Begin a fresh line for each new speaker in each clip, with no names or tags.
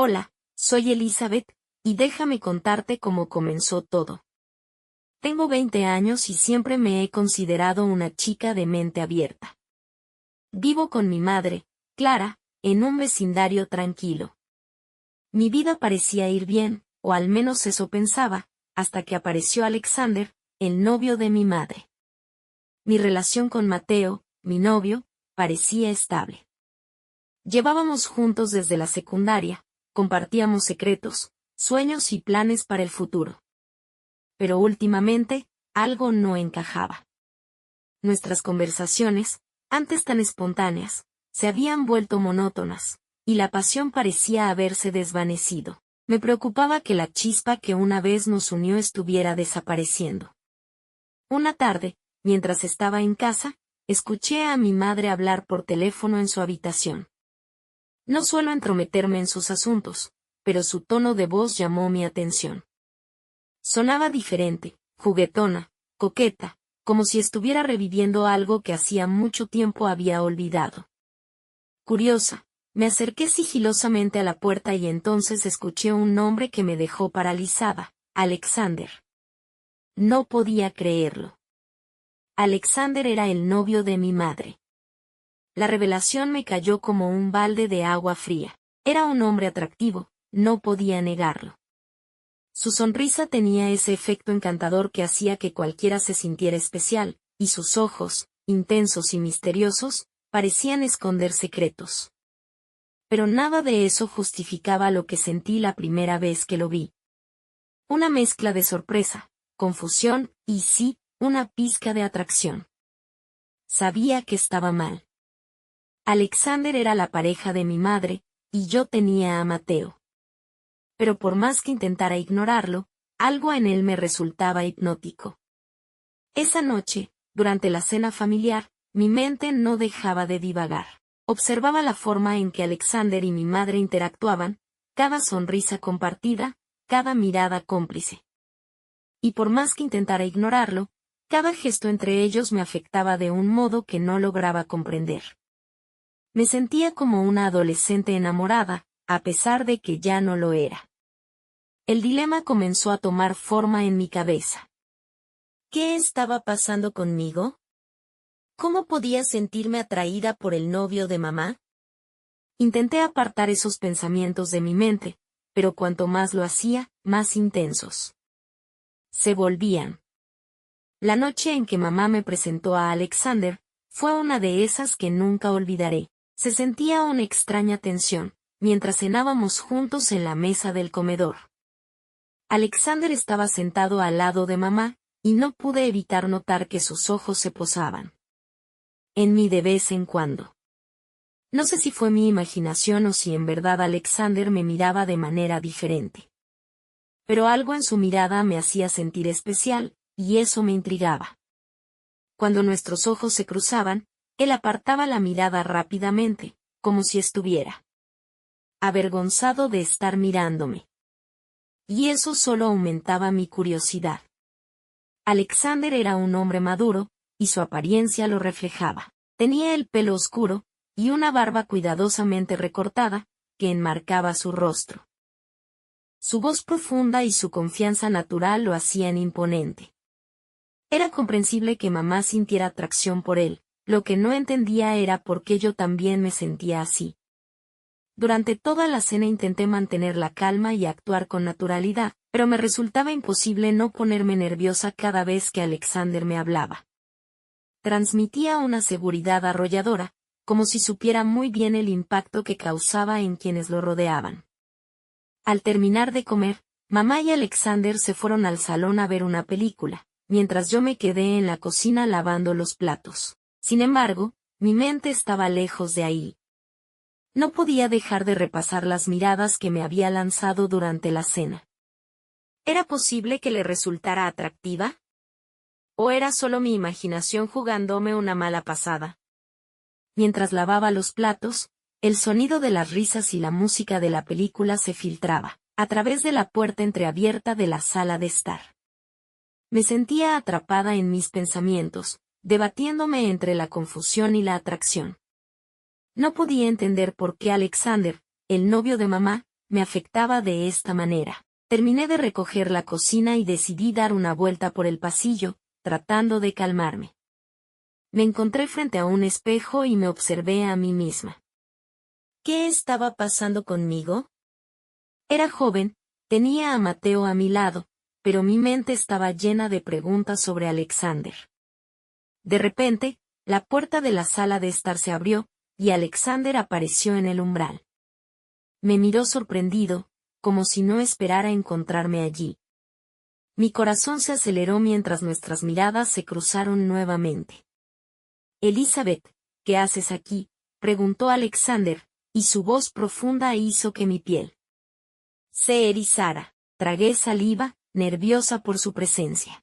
Hola, soy Elizabeth, y déjame contarte cómo comenzó todo. Tengo 20 años y siempre me he considerado una chica de mente abierta. Vivo con mi madre, Clara, en un vecindario tranquilo. Mi vida parecía ir bien, o al menos eso pensaba, hasta que apareció Alexander, el novio de mi madre. Mi relación con Mateo, mi novio, parecía estable. Llevábamos juntos desde la secundaria, compartíamos secretos, sueños y planes para el futuro. Pero últimamente, algo no encajaba. Nuestras conversaciones, antes tan espontáneas, se habían vuelto monótonas, y la pasión parecía haberse desvanecido. Me preocupaba que la chispa que una vez nos unió estuviera desapareciendo. Una tarde, mientras estaba en casa, escuché a mi madre hablar por teléfono en su habitación. No suelo entrometerme en sus asuntos, pero su tono de voz llamó mi atención. Sonaba diferente, juguetona, coqueta, como si estuviera reviviendo algo que hacía mucho tiempo había olvidado. Curiosa, me acerqué sigilosamente a la puerta y entonces escuché un nombre que me dejó paralizada: Alexander. No podía creerlo. Alexander era el novio de mi madre. La revelación me cayó como un balde de agua fría. Era un hombre atractivo, no podía negarlo. Su sonrisa tenía ese efecto encantador que hacía que cualquiera se sintiera especial, y sus ojos, intensos y misteriosos, parecían esconder secretos. Pero nada de eso justificaba lo que sentí la primera vez que lo vi. Una mezcla de sorpresa, confusión y sí, una pizca de atracción. Sabía que estaba mal. Alexander era la pareja de mi madre, y yo tenía a Mateo. Pero por más que intentara ignorarlo, algo en él me resultaba hipnótico. Esa noche, durante la cena familiar, mi mente no dejaba de divagar. Observaba la forma en que Alexander y mi madre interactuaban, cada sonrisa compartida, cada mirada cómplice. Y por más que intentara ignorarlo, cada gesto entre ellos me afectaba de un modo que no lograba comprender. Me sentía como una adolescente enamorada, a pesar de que ya no lo era. El dilema comenzó a tomar forma en mi cabeza. ¿Qué estaba pasando conmigo? ¿Cómo podía sentirme atraída por el novio de mamá? Intenté apartar esos pensamientos de mi mente, pero cuanto más lo hacía, más intensos. Se volvían. La noche en que mamá me presentó a Alexander, fue una de esas que nunca olvidaré. Se sentía una extraña tensión, mientras cenábamos juntos en la mesa del comedor. Alexander estaba sentado al lado de mamá, y no pude evitar notar que sus ojos se posaban en mí de vez en cuando. No sé si fue mi imaginación o si en verdad Alexander me miraba de manera diferente. Pero algo en su mirada me hacía sentir especial, y eso me intrigaba. Cuando nuestros ojos se cruzaban, él apartaba la mirada rápidamente, como si estuviera avergonzado de estar mirándome. Y eso solo aumentaba mi curiosidad. Alexander era un hombre maduro, y su apariencia lo reflejaba. Tenía el pelo oscuro, y una barba cuidadosamente recortada, que enmarcaba su rostro. Su voz profunda y su confianza natural lo hacían imponente. Era comprensible que mamá sintiera atracción por él, lo que no entendía era por qué yo también me sentía así. Durante toda la cena intenté mantener la calma y actuar con naturalidad, pero me resultaba imposible no ponerme nerviosa cada vez que Alexander me hablaba. Transmitía una seguridad arrolladora, como si supiera muy bien el impacto que causaba en quienes lo rodeaban. Al terminar de comer, mamá y Alexander se fueron al salón a ver una película, mientras yo me quedé en la cocina lavando los platos. Sin embargo, mi mente estaba lejos de ahí. No podía dejar de repasar las miradas que me había lanzado durante la cena. ¿Era posible que le resultara atractiva? ¿O era solo mi imaginación jugándome una mala pasada? Mientras lavaba los platos, el sonido de las risas y la música de la película se filtraba, a través de la puerta entreabierta de la sala de estar. Me sentía atrapada en mis pensamientos, debatiéndome entre la confusión y la atracción. No podía entender por qué Alexander, el novio de mamá, me afectaba de esta manera. Terminé de recoger la cocina y decidí dar una vuelta por el pasillo, tratando de calmarme. Me encontré frente a un espejo y me observé a mí misma. ¿Qué estaba pasando conmigo? Era joven, tenía a Mateo a mi lado, pero mi mente estaba llena de preguntas sobre Alexander. De repente, la puerta de la sala de estar se abrió, y Alexander apareció en el umbral. Me miró sorprendido, como si no esperara encontrarme allí. Mi corazón se aceleró mientras nuestras miradas se cruzaron nuevamente. Elizabeth, ¿qué haces aquí?, preguntó Alexander, y su voz profunda hizo que mi piel se erizara. Tragué saliva, nerviosa por su presencia.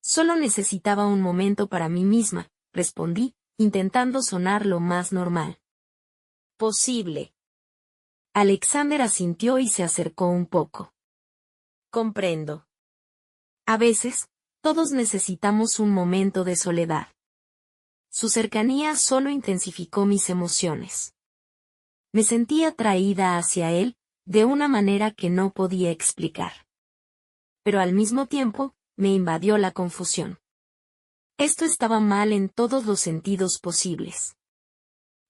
Solo necesitaba un momento para mí misma, respondí, intentando sonar lo más normal posible. Alexander asintió y se acercó un poco. Comprendo. A veces, todos necesitamos un momento de soledad. Su cercanía solo intensificó mis emociones. Me sentí atraída hacia él, de una manera que no podía explicar. Pero al mismo tiempo, me invadió la confusión. Esto estaba mal en todos los sentidos posibles.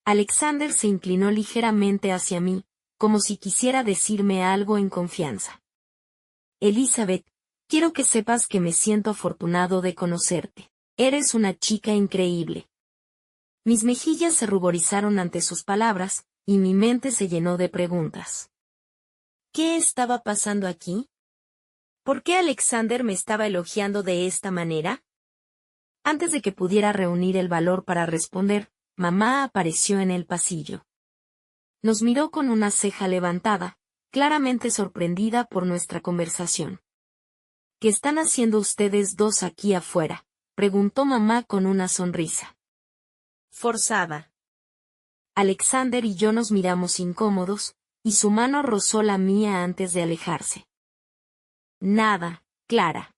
Alexander se inclinó ligeramente hacia mí, como si quisiera decirme algo en confianza. Elizabeth, quiero que sepas que me siento afortunado de conocerte. Eres una chica increíble. Mis mejillas se ruborizaron ante sus palabras, y mi mente se llenó de preguntas. ¿Qué estaba pasando aquí? ¿Por qué Alexander me estaba elogiando de esta manera? Antes de que pudiera reunir el valor para responder, mamá apareció en el pasillo. Nos miró con una ceja levantada, claramente sorprendida por nuestra conversación. ¿Qué están haciendo ustedes dos aquí afuera?, preguntó mamá con una sonrisa forzada. Alexander y yo nos miramos incómodos, y su mano rozó la mía antes de alejarse. Nada, Clara.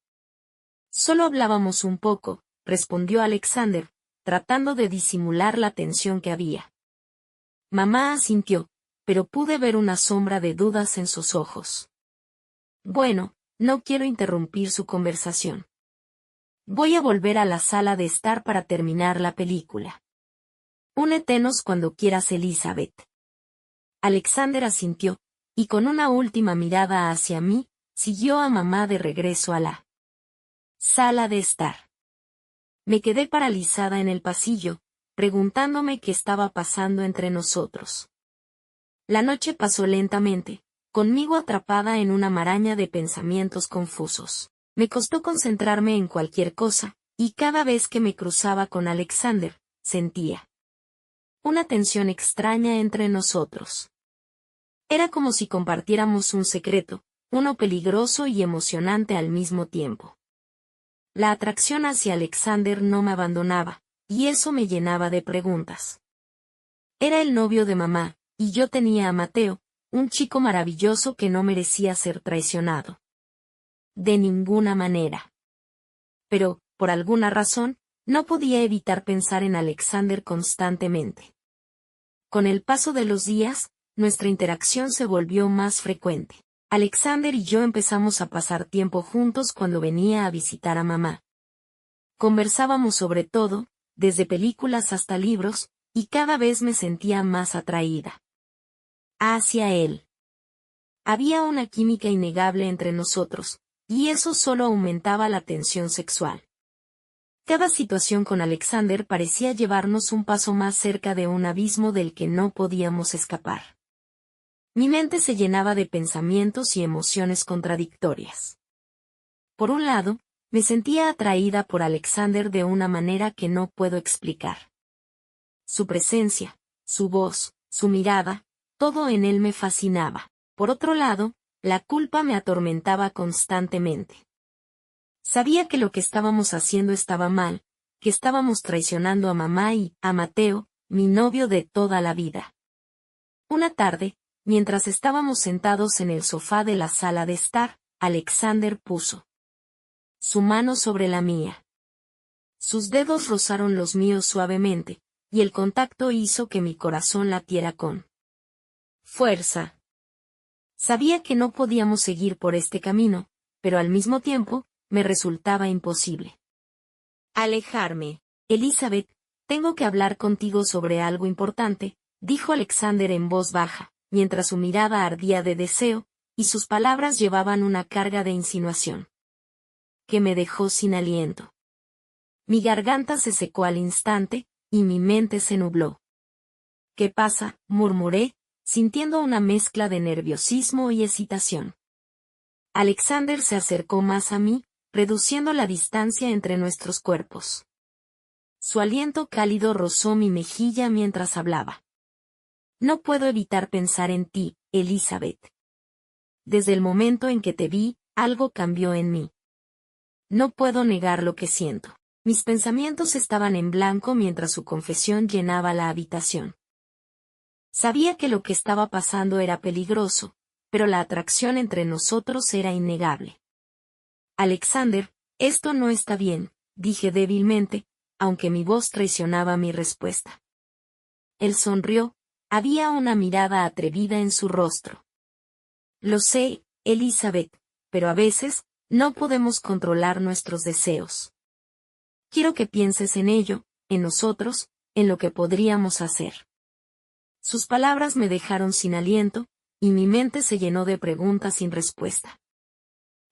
Solo hablábamos un poco, respondió Alexander, tratando de disimular la tensión que había. Mamá asintió, pero pude ver una sombra de dudas en sus ojos. Bueno, no quiero interrumpir su conversación. Voy a volver a la sala de estar para terminar la película. Únetenos cuando quieras, Elizabeth. Alexander asintió, y con una última mirada hacia mí, siguió a mamá de regreso a la sala de estar. Me quedé paralizada en el pasillo, preguntándome qué estaba pasando entre nosotros. La noche pasó lentamente, conmigo atrapada en una maraña de pensamientos confusos. Me costó concentrarme en cualquier cosa, y cada vez que me cruzaba con Alexander, sentía una tensión extraña entre nosotros. Era como si compartiéramos un secreto, uno peligroso y emocionante al mismo tiempo. La atracción hacia Alexander no me abandonaba, y eso me llenaba de preguntas. Era el novio de mamá, y yo tenía a Mateo, un chico maravilloso que no merecía ser traicionado. De ninguna manera. Pero, por alguna razón, no podía evitar pensar en Alexander constantemente. Con el paso de los días, nuestra interacción se volvió más frecuente. Alexander y yo empezamos a pasar tiempo juntos cuando venía a visitar a mamá. Conversábamos sobre todo, desde películas hasta libros, y cada vez me sentía más atraída hacia él. Había una química innegable entre nosotros, y eso solo aumentaba la tensión sexual. Cada situación con Alexander parecía llevarnos un paso más cerca de un abismo del que no podíamos escapar. Mi mente se llenaba de pensamientos y emociones contradictorias. Por un lado, me sentía atraída por Alexander de una manera que no puedo explicar. Su presencia, su voz, su mirada, todo en él me fascinaba. Por otro lado, la culpa me atormentaba constantemente. Sabía que lo que estábamos haciendo estaba mal, que estábamos traicionando a mamá y a Mateo, mi novio de toda la vida. Una tarde, mientras estábamos sentados en el sofá de la sala de estar, Alexander puso su mano sobre la mía. Sus dedos rozaron los míos suavemente, y el contacto hizo que mi corazón latiera con fuerza. Sabía que no podíamos seguir por este camino, pero al mismo tiempo, me resultaba imposible alejarme. Elizabeth, tengo que hablar contigo sobre algo importante, dijo Alexander en voz baja, mientras su mirada ardía de deseo, y sus palabras llevaban una carga de insinuación que me dejó sin aliento. Mi garganta se secó al instante, y mi mente se nubló. ¿Qué pasa?, murmuré, sintiendo una mezcla de nerviosismo y excitación. Alexander se acercó más a mí, reduciendo la distancia entre nuestros cuerpos. Su aliento cálido rozó mi mejilla mientras hablaba. No puedo evitar pensar en ti, Elizabeth. Desde el momento en que te vi, algo cambió en mí. No puedo negar lo que siento. Mis pensamientos estaban en blanco mientras su confesión llenaba la habitación. Sabía que lo que estaba pasando era peligroso, pero la atracción entre nosotros era innegable. Alexander, esto no está bien, dije débilmente, aunque mi voz traicionaba mi respuesta. Él sonrió, había una mirada atrevida en su rostro. Lo sé, Elizabeth, pero a veces, no podemos controlar nuestros deseos. Quiero que pienses en ello, en nosotros, en lo que podríamos hacer. Sus palabras me dejaron sin aliento, y mi mente se llenó de preguntas sin respuesta.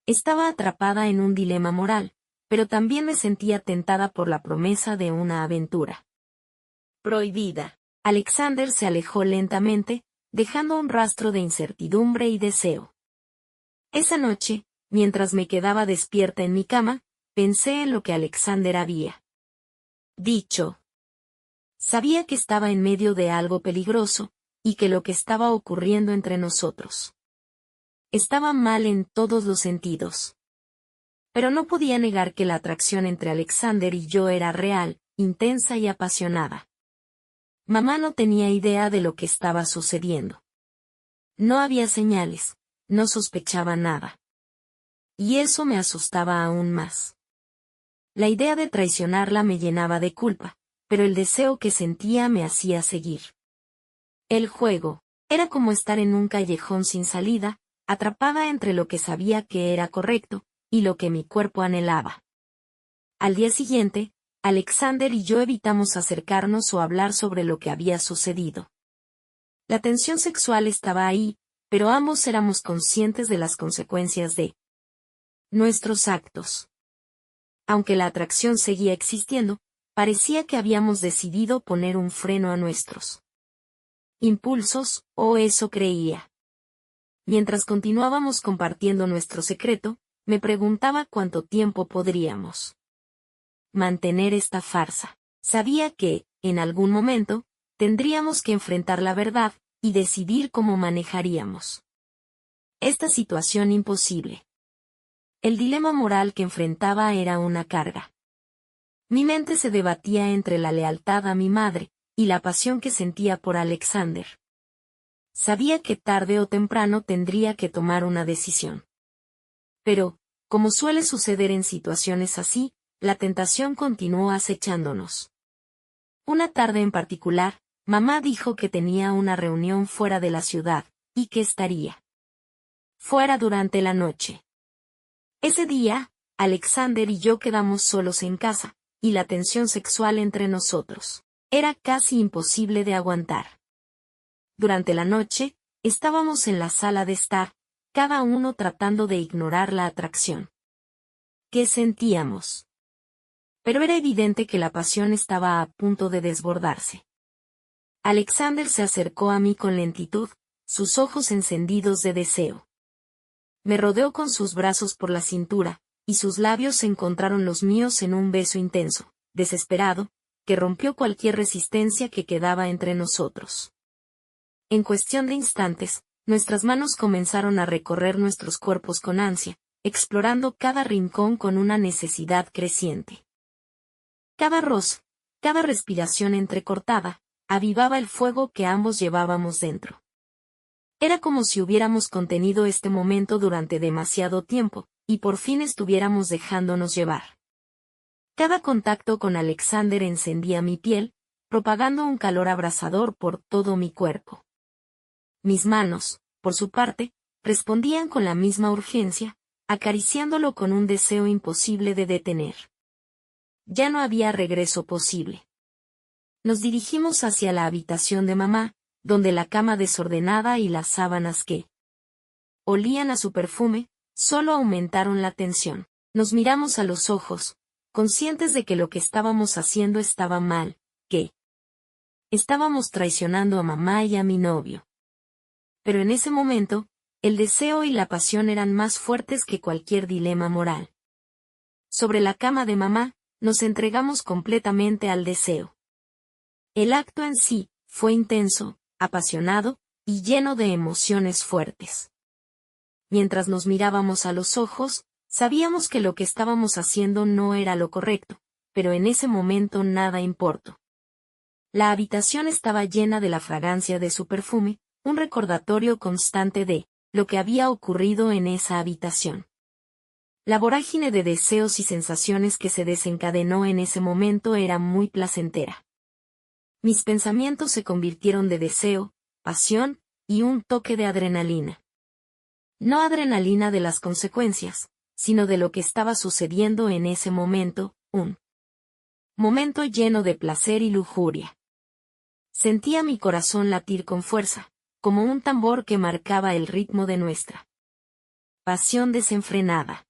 Estaba atrapada en un dilema moral, pero también me sentía tentada por la promesa de una aventura prohibida. Alexander se alejó lentamente, dejando un rastro de incertidumbre y deseo. Esa noche, mientras me quedaba despierta en mi cama, pensé en lo que Alexander había dicho. Sabía que estaba en medio de algo peligroso, y que lo que estaba ocurriendo entre nosotros estaba mal en todos los sentidos. Pero no podía negar que la atracción entre Alexander y yo era real, intensa y apasionada. Mamá no tenía idea de lo que estaba sucediendo. No había señales, no sospechaba nada. Y eso me asustaba aún más. La idea de traicionarla me llenaba de culpa, pero el deseo que sentía me hacía seguir. El juego era como estar en un callejón sin salida, atrapada entre lo que sabía que era correcto, y lo que mi cuerpo anhelaba. Al día siguiente, Alexander y yo evitamos acercarnos o hablar sobre lo que había sucedido. La tensión sexual estaba ahí, pero ambos éramos conscientes de las consecuencias de nuestros actos. Aunque la atracción seguía existiendo, parecía que habíamos decidido poner un freno a nuestros impulsos, o eso creía. Mientras continuábamos compartiendo nuestro secreto, me preguntaba cuánto tiempo podríamos mantener esta farsa. Sabía que, en algún momento, tendríamos que enfrentar la verdad, y decidir cómo manejaríamos esta situación imposible. El dilema moral que enfrentaba era una carga. Mi mente se debatía entre la lealtad a mi madre, y la pasión que sentía por Alexander. Sabía que tarde o temprano tendría que tomar una decisión. Pero, como suele suceder en situaciones así, la tentación continuó acechándonos. Una tarde en particular, mamá dijo que tenía una reunión fuera de la ciudad, y que estaría fuera durante la noche. Ese día, Alexander y yo quedamos solos en casa, y la tensión sexual entre nosotros era casi imposible de aguantar. Durante la noche, estábamos en la sala de estar, cada uno tratando de ignorar la atracción que sentíamos. Pero era evidente que la pasión estaba a punto de desbordarse. Alexander se acercó a mí con lentitud, sus ojos encendidos de deseo. Me rodeó con sus brazos por la cintura, y sus labios se encontraron los míos en un beso intenso, desesperado, que rompió cualquier resistencia que quedaba entre nosotros. En cuestión de instantes, nuestras manos comenzaron a recorrer nuestros cuerpos con ansia, explorando cada rincón con una necesidad creciente. Cada roce, cada respiración entrecortada, avivaba el fuego que ambos llevábamos dentro. Era como si hubiéramos contenido este momento durante demasiado tiempo, y por fin estuviéramos dejándonos llevar. Cada contacto con Alexander encendía mi piel, propagando un calor abrasador por todo mi cuerpo. Mis manos, por su parte, respondían con la misma urgencia, acariciándolo con un deseo imposible de detener. Ya no había regreso posible. Nos dirigimos hacia la habitación de mamá, donde la cama desordenada y las sábanas que olían a su perfume, solo aumentaron la tensión. Nos miramos a los ojos, conscientes de que lo que estábamos haciendo estaba mal, que estábamos traicionando a mamá y a mi novio. Pero en ese momento, el deseo y la pasión eran más fuertes que cualquier dilema moral. Sobre la cama de mamá, nos entregamos completamente al deseo. El acto en sí fue intenso, apasionado y lleno de emociones fuertes. Mientras nos mirábamos a los ojos, sabíamos que lo que estábamos haciendo no era lo correcto, pero en ese momento nada importó. La habitación estaba llena de la fragancia de su perfume, un recordatorio constante de lo que había ocurrido en esa habitación. La vorágine de deseos y sensaciones que se desencadenó en ese momento era muy placentera. Mis pensamientos se convirtieron de deseo, pasión y un toque de adrenalina. No adrenalina de las consecuencias, sino de lo que estaba sucediendo en ese momento, un momento lleno de placer y lujuria. Sentía mi corazón latir con fuerza, como un tambor que marcaba el ritmo de nuestra pasión desenfrenada.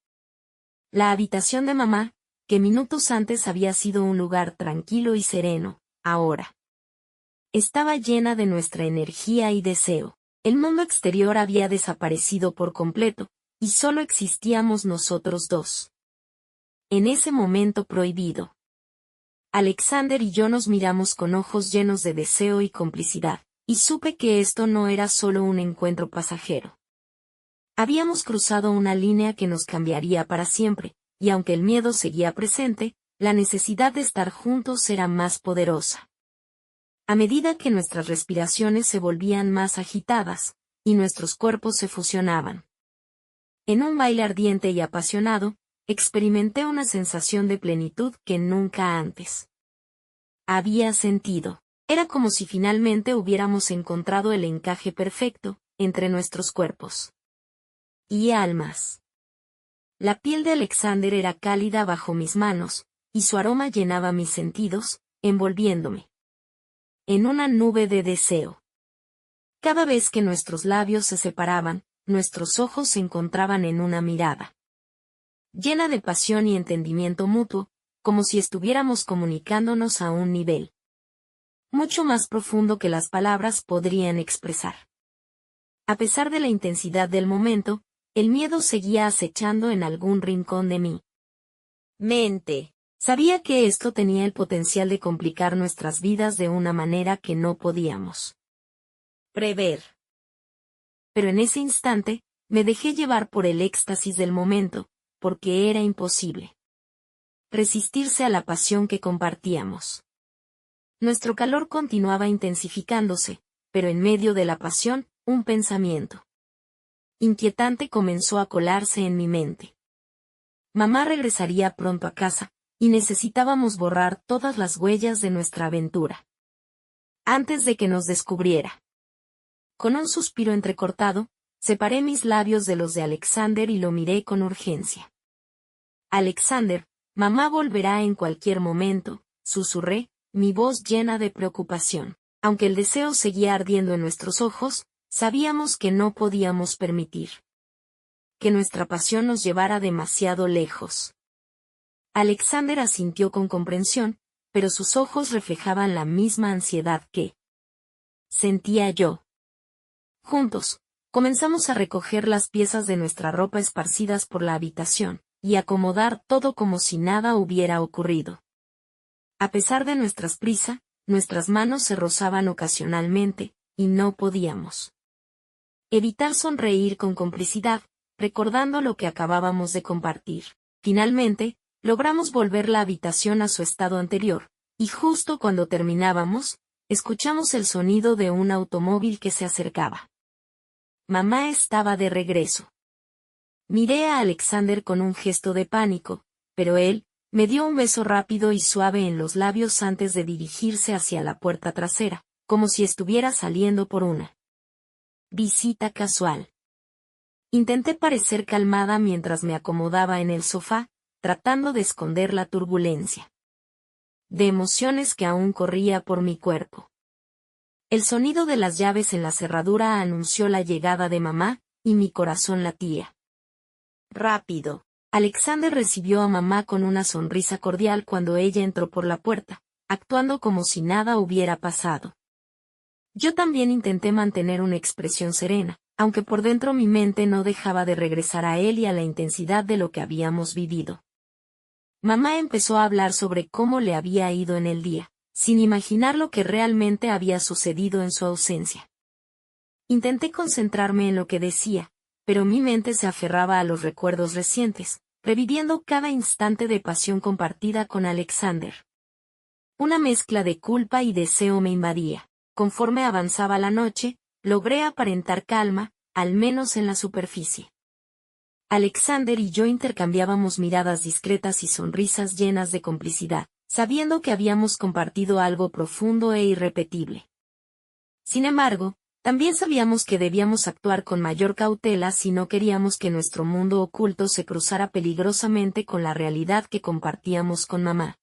La habitación de mamá, que minutos antes había sido un lugar tranquilo y sereno, ahora estaba llena de nuestra energía y deseo. El mundo exterior había desaparecido por completo, y solo existíamos nosotros dos. En ese momento prohibido, Alexander y yo nos miramos con ojos llenos de deseo y complicidad, y supe que esto no era solo un encuentro pasajero. Habíamos cruzado una línea que nos cambiaría para siempre, y aunque el miedo seguía presente, la necesidad de estar juntos era más poderosa. A medida que nuestras respiraciones se volvían más agitadas, y nuestros cuerpos se fusionaban. En un baile ardiente y apasionado, experimenté una sensación de plenitud que nunca antes había sentido. Era como si finalmente hubiéramos encontrado el encaje perfecto entre nuestros cuerpos y almas. La piel de Alexander era cálida bajo mis manos, y su aroma llenaba mis sentidos, envolviéndome en una nube de deseo. Cada vez que nuestros labios se separaban, nuestros ojos se encontraban en una mirada llena de pasión y entendimiento mutuo, como si estuviéramos comunicándonos a un nivel mucho más profundo que las palabras podrían expresar. A pesar de la intensidad del momento, el miedo seguía acechando en algún rincón de mi mente. Sabía que esto tenía el potencial de complicar nuestras vidas de una manera que no podíamos prever. Pero en ese instante, me dejé llevar por el éxtasis del momento, porque era imposible resistirse a la pasión que compartíamos. Nuestro calor continuaba intensificándose, pero en medio de la pasión, un pensamiento inquietante comenzó a colarse en mi mente. Mamá regresaría pronto a casa, y necesitábamos borrar todas las huellas de nuestra aventura antes de que nos descubriera. Con un suspiro entrecortado, separé mis labios de los de Alexander y lo miré con urgencia. Alexander, mamá volverá en cualquier momento, susurré, mi voz llena de preocupación. Aunque el deseo seguía ardiendo en nuestros ojos, sabíamos que no podíamos permitir que nuestra pasión nos llevara demasiado lejos. Alexander asintió con comprensión, pero sus ojos reflejaban la misma ansiedad que sentía yo. Juntos, comenzamos a recoger las piezas de nuestra ropa esparcidas por la habitación, y acomodar todo como si nada hubiera ocurrido. A pesar de nuestra prisa, nuestras manos se rozaban ocasionalmente, y no podíamos evitar sonreír con complicidad, recordando lo que acabábamos de compartir. Finalmente, logramos volver la habitación a su estado anterior, y justo cuando terminábamos, escuchamos el sonido de un automóvil que se acercaba. Mamá estaba de regreso. Miré a Alexander con un gesto de pánico, pero él me dio un beso rápido y suave en los labios antes de dirigirse hacia la puerta trasera, como si estuviera saliendo por una visita casual. Intenté parecer calmada mientras me acomodaba en el sofá, tratando de esconder la turbulencia de emociones que aún corría por mi cuerpo. El sonido de las llaves en la cerradura anunció la llegada de mamá, y mi corazón latía rápido. Alexander recibió a mamá con una sonrisa cordial cuando ella entró por la puerta, actuando como si nada hubiera pasado. Yo también intenté mantener una expresión serena, aunque por dentro mi mente no dejaba de regresar a él y a la intensidad de lo que habíamos vivido. Mamá empezó a hablar sobre cómo le había ido en el día, sin imaginar lo que realmente había sucedido en su ausencia. Intenté concentrarme en lo que decía, pero mi mente se aferraba a los recuerdos recientes, reviviendo cada instante de pasión compartida con Alexander. Una mezcla de culpa y deseo me invadía. Conforme avanzaba la noche, logré aparentar calma, al menos en la superficie. Alexander y yo intercambiábamos miradas discretas y sonrisas llenas de complicidad, sabiendo que habíamos compartido algo profundo e irrepetible. Sin embargo, también sabíamos que debíamos actuar con mayor cautela si no queríamos que nuestro mundo oculto se cruzara peligrosamente con la realidad que compartíamos con mamá.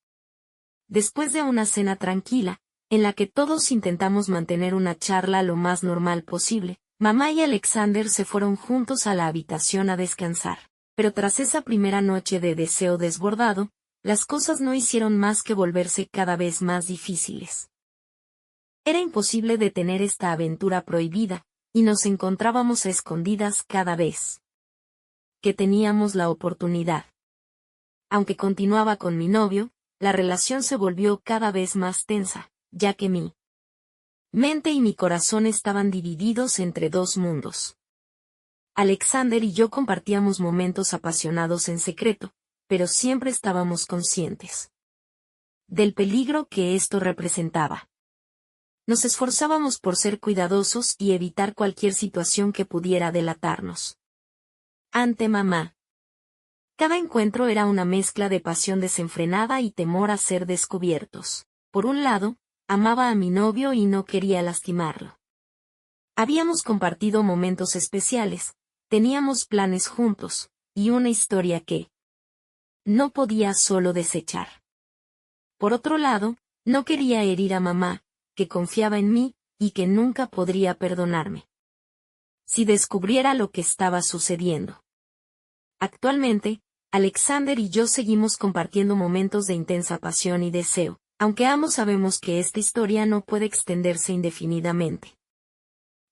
Después de una cena tranquila, en la que todos intentamos mantener una charla lo más normal posible, mamá y Alexander se fueron juntos a la habitación a descansar. Pero tras esa primera noche de deseo desbordado, las cosas no hicieron más que volverse cada vez más difíciles. Era imposible detener esta aventura prohibida, y nos encontrábamos a escondidas cada vez que teníamos la oportunidad. Aunque continuaba con mi novio, la relación se volvió cada vez más tensa, ya que mi mente y mi corazón estaban divididos entre dos mundos. Alexander y yo compartíamos momentos apasionados en secreto, pero siempre estábamos conscientes del peligro que esto representaba. Nos esforzábamos por ser cuidadosos y evitar cualquier situación que pudiera delatarnos ante mamá. Cada encuentro era una mezcla de pasión desenfrenada y temor a ser descubiertos. Por un lado, amaba a mi novio y no quería lastimarlo. Habíamos compartido momentos especiales, teníamos planes juntos, y una historia que no podía solo desechar. Por otro lado, no quería herir a mamá, que confiaba en mí, y que nunca podría perdonarme si descubriera lo que estaba sucediendo. Actualmente, Alexander y yo seguimos compartiendo momentos de intensa pasión y deseo, aunque ambos sabemos que esta historia no puede extenderse indefinidamente.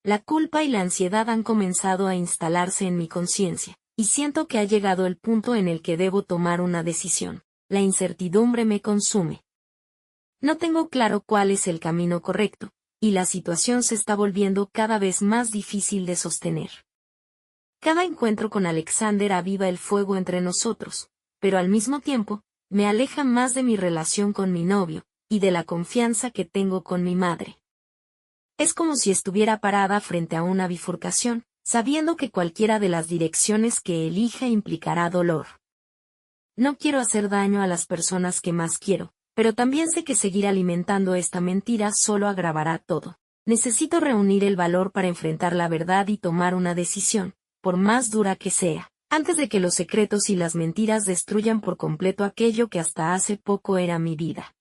La culpa y la ansiedad han comenzado a instalarse en mi conciencia, y siento que ha llegado el punto en el que debo tomar una decisión. La incertidumbre me consume. No tengo claro cuál es el camino correcto, y la situación se está volviendo cada vez más difícil de sostener. Cada encuentro con Alexander aviva el fuego entre nosotros, pero al mismo tiempo, me aleja más de mi relación con mi novio, y de la confianza que tengo con mi madre. Es como si estuviera parada frente a una bifurcación, sabiendo que cualquiera de las direcciones que elija implicará dolor. No quiero hacer daño a las personas que más quiero, pero también sé que seguir alimentando esta mentira solo agravará todo. Necesito reunir el valor para enfrentar la verdad y tomar una decisión, por más dura que sea, antes de que los secretos y las mentiras destruyan por completo aquello que hasta hace poco era mi vida.